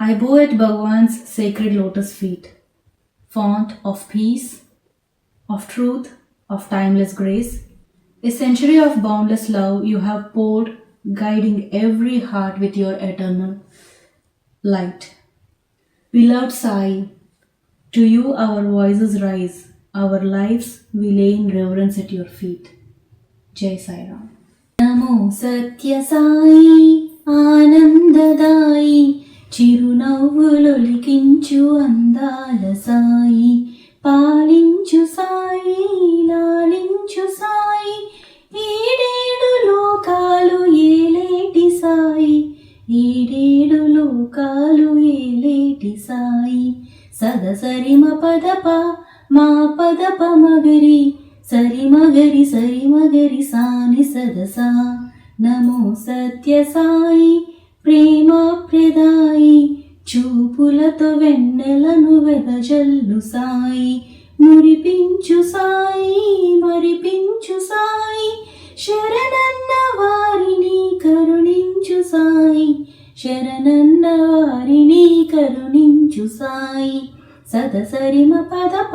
I bow at Bhagwan's sacred lotus feet, font of peace, of truth, of timeless grace. A century of boundless love you have poured, guiding every heart with your eternal light. Beloved Sai, to you our voices rise, our lives we lay in reverence at your feet. Jai Sai Ram. నమో సత్య సాయి ఆనందదాయి చిరునవ్వులొలికించు అందాల సాయి పాలించు సాయి లాలించు సాయి ఏడేడు లోకాలు ఏలేటి సాయి ఏడేడు లోకాలు ఏలేటి సాయి సదసరిమ పదప మా పదప మగరి సరి మగరి సాని సదసా నమో సత్య సాయి ప్రేమ ప్రదాయి చూపులతో వెన్నెలను వెదజల్లు సాయి మురిపించు సాయి మరిపించు సాయి శరణన్న వారిని కరుణించు సాయి శరణన్న వారిని కరుణించు సాయి సదసరిమ పదప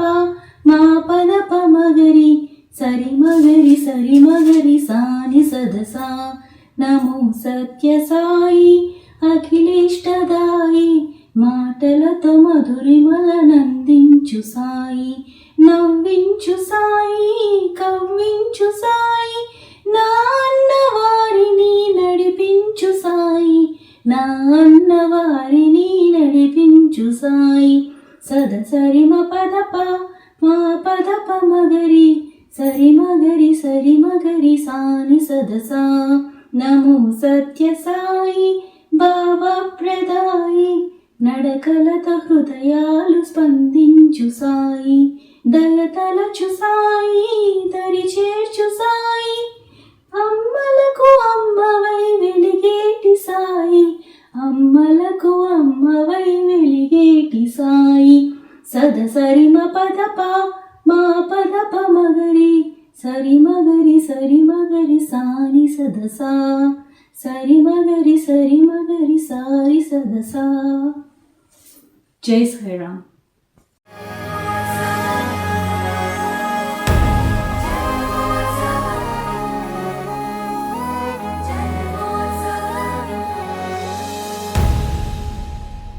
మా పదప మగరి సరి మగరి సాని సదసా నమో సత్య సాయి అఖిలేష్టదాయి మాటలతో మధురిమలనందించు సాయి నవ్వించు సాయి కవ్వించు సాయి నా అన్న వారిని నడిపించు సాయి నా అన్న వారిని నడిపించు సాయి సదసరిమ పదప మా పదప మగరి సరి మగరి సాని సదసా నమో సత్య సాయి భావప్రదాయి నడకలత హృదయాలు స్పందించు సాయి దయతలచు సాయి దరి చేర్చు సాయి అమ్మలకు అమ్మవై వెలిగేటి సాయి అమ్మలకు అమ్మవై వెలిగేటి సాయి సదసరిమ పదప మా పదప మగరి సరి మగరి సాని సదసా సరి మగరి సారి సదసా. జై శ్రీరామ్.